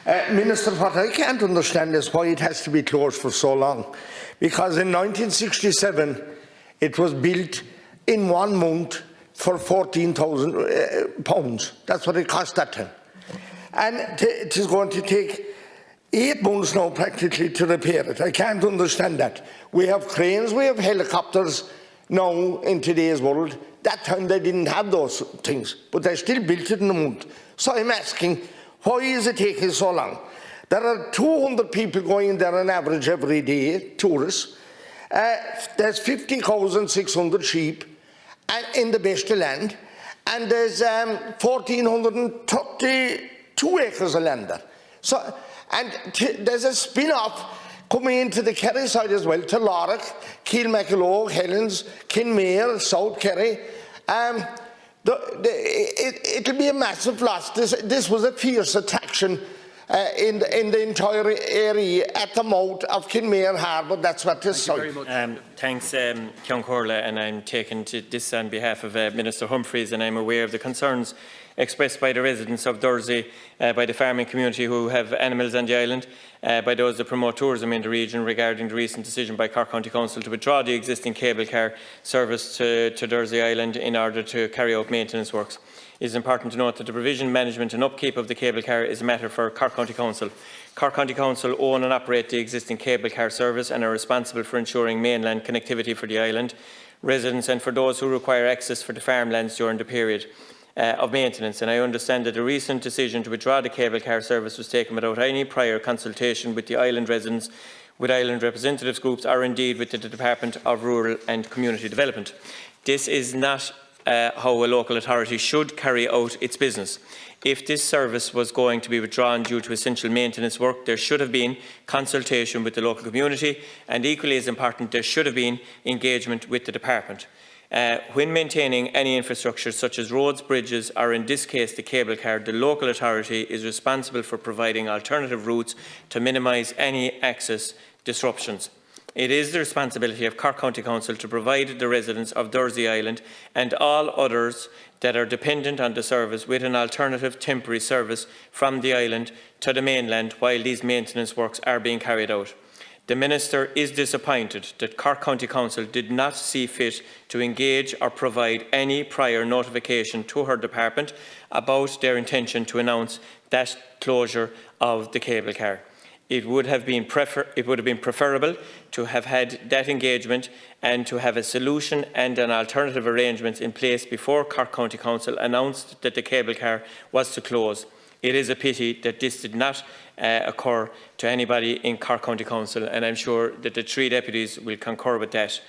Minister, what I can't understand is why it has to be closed for so long. Because in 1967, it was built in 1 month for £14,000. That's what it cost that time. And it is going to take 8 months now practically to repair it. I can't understand that. We have cranes, we have helicopters now in today's world. That time they didn't have those things, but they still built it in a month. So I'm asking, why is it taking so long? There are 200 people going there on average every day, tourists. There's 50 cows and 600 sheep in the best of land, and there's 1,432 acres of land there. So, and there's a spin-off coming into the Kerry side as well, to Oireachtas, Keelmacalogue, Helens, Kinmare, South Kerry. It'll be a massive loss. This was a fierce attraction in the entire area at the mouth of Kinmare Harbour. That's what this is. Thanks, Ceann Comhairle, and I'm taking to this on behalf of Minister Humphreys, and I'm aware of the concerns expressed by the residents of Dursey, by the farming community who have animals on the island, by those that promote tourism in the region regarding the recent decision by Cork County Council to withdraw the existing cable car service to Dursey Island in order to carry out maintenance works. It is important to note that the provision, management and upkeep of the cable car is a matter for Cork County Council. Cork County Council own and operate the existing cable car service and are responsible for ensuring mainland connectivity for the island residents and for those who require access for the farmlands during the period of maintenance. And I understand that the recent decision to withdraw the cable car service was taken without any prior consultation with the island residents, with island representatives groups, or indeed with the Department of Rural and Community Development. This is not how a local authority should carry out its business. If this service was going to be withdrawn due to essential maintenance work, there should have been consultation with the local community, and equally as important, there should have been engagement with the department. When maintaining any infrastructure such as roads, bridges, or in this case the cable car, the local authority is responsible for providing alternative routes to minimise any access disruptions. It is the responsibility of Cork County Council to provide the residents of Dursey Island and all others that are dependent on the service with an alternative temporary service from the island to the mainland while these maintenance works are being carried out. The Minister is disappointed that Cork County Council did not see fit to engage or provide any prior notification to her department about their intention to announce that closure of the cable car. It would have been preferable to have had that engagement and to have a solution and an alternative arrangement in place before Cork County Council announced that the cable car was to close. It is a pity that this did not occur to anybody in Cork County Council, and I'm sure that the 3 deputies will concur with that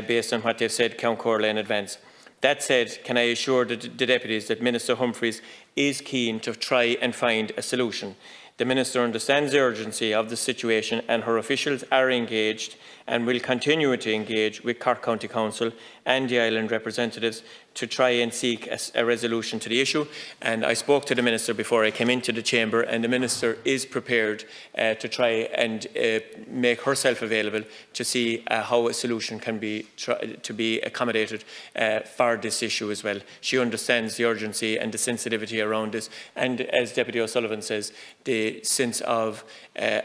based on what they've said, Ceann Comhairle, in advance. That said, can I assure the deputies that Minister Humphreys is keen to try and find a solution. The Minister understands the urgency of the situation, and her officials are engaged and will continue to engage with Cork County Council and the island representatives to try and seek a resolution to the issue. And I spoke to the Minister before I came into the chamber, and the Minister is prepared to try and make herself available to see how a solution can be accommodated for this issue as well. She understands the urgency and the sensitivity around this, and as Deputy O'Sullivan says, the sense of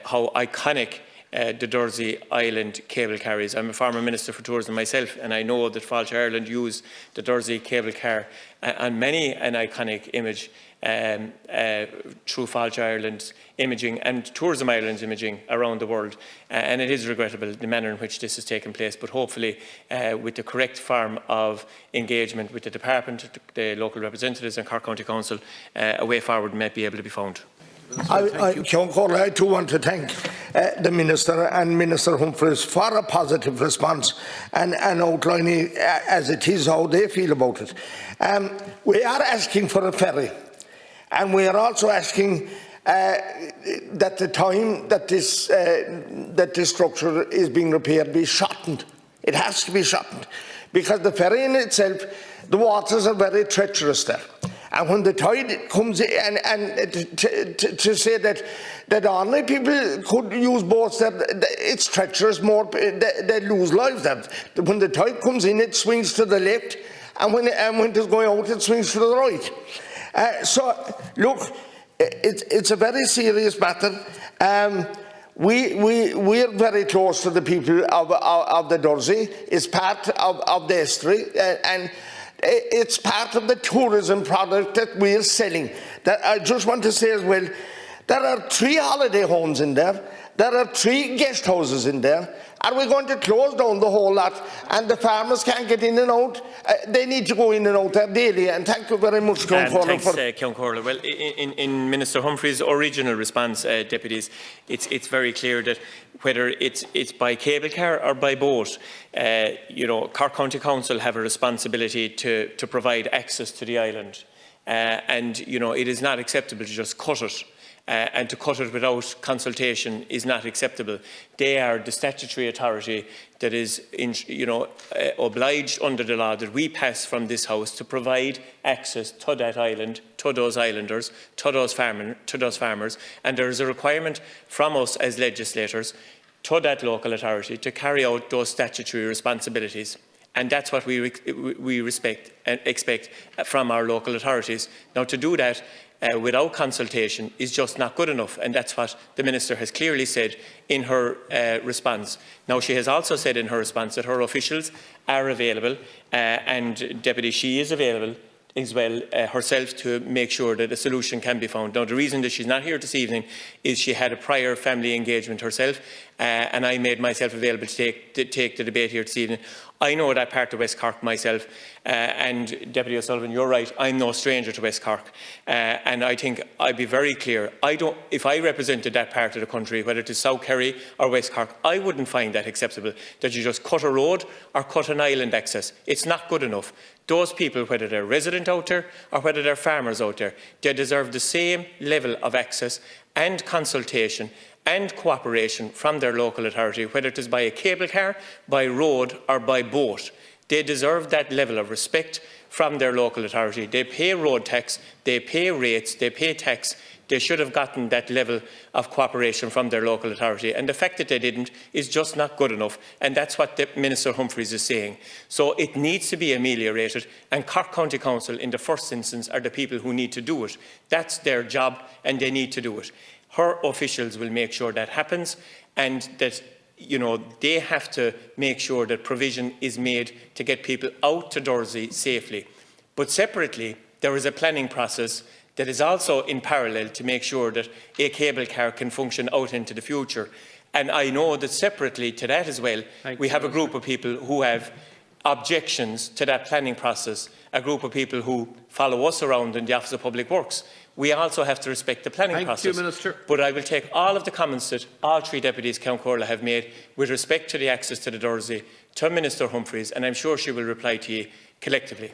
how iconic the Dursey Island cable car is. I'm a former Minister for Tourism myself, and I know that Fáilte Ireland use the Dursey cable car on many an iconic image through Fáilte Ireland's imaging and Tourism Ireland's imaging around the world. And it is regrettable the manner in which this has taken place, but hopefully with the correct form of engagement with the department, the local representatives and Cork County Council, a way forward might be able to be found. Ceann Comhairle, I too want to thank the Minister and Minister Humphreys for a positive response and outlining as it is how they feel about it. We are asking for a ferry, and we are also asking that the time that this structure is being repaired be shortened. It has to be shortened, because the ferry in itself, the waters are very treacherous there. And when the tide comes in, and to say that ordinary people could use boats, that it's treacherous, more they lose lives there. When the tide comes in, it swings to the left, and when it is going out, it swings to the right. So, look, it's a very serious matter. We're very close to the people of the Dursey. It's part of the history, and it's part of the tourism product that we're selling. That I just want to say as well, there are 3 holiday homes in there. There are 3 guest houses in there. Are we going to close down the whole lot and the farmers can't get in and out? They need to go in and out there daily. And thank you very much, Count Corley. Thanks, Count Corley. Well, in Minister Humphrey's original response, deputies, it's very clear that whether it's by cable car or by boat, Cork County Council have a responsibility to provide access to the island. And it is not acceptable to just cut it. And to cut it without consultation is not acceptable. They are the statutory authority that is, obliged under the law that we pass from this House to provide access to that island, to those islanders, to those farmers. And there is a requirement from us as legislators to that local authority to carry out those statutory responsibilities. And that's what we respect and expect from our local authorities. Now, to do that without consultation is just not good enough, and that's what the Minister has clearly said in her response. Now, she has also said in her response that her officials are available, and Deputy, she is available as well herself to make sure that a solution can be found. Now, the reason that she's not here this evening is she had a prior family engagement herself, and I made myself available to take the debate here this evening. I know that part of West Cork myself, and Deputy O'Sullivan, you're right, I'm no stranger to West Cork, and I think I'd be very clear. If I represented that part of the country, whether it is South Kerry or West Cork, I wouldn't find that acceptable, that you just cut a road or cut an island access. It's not good enough. Those people, whether they're resident out there or whether they're farmers out there, they deserve the same level of access and consultation and cooperation from their local authority, whether it is by a cable car, by road or by boat. They deserve that level of respect from their local authority. They pay road tax, they pay rates, they pay tax. They should have gotten that level of cooperation from their local authority. And the fact that they didn't is just not good enough. And that's what the Minister Humphreys is saying. So it needs to be ameliorated. And Cork County Council, in the first instance, are the people who need to do it. That's their job, and they need to do it. Her officials will make sure that happens, and that they have to make sure that provision is made to get people out to Dursey safely. But separately, there is a planning process that is also in parallel to make sure that a cable car can function out into the future. And I know that separately to that as well, we have a group of people who have objections to that planning process, a group of people who follow us around in the Office of Public Works. We also have to respect the planning process. Thank you, Minister. But I will take all of the comments that all 3 deputies, Count Corley, have made with respect to the access to the Dursey to Minister Humphreys, and I'm sure she will reply to you collectively.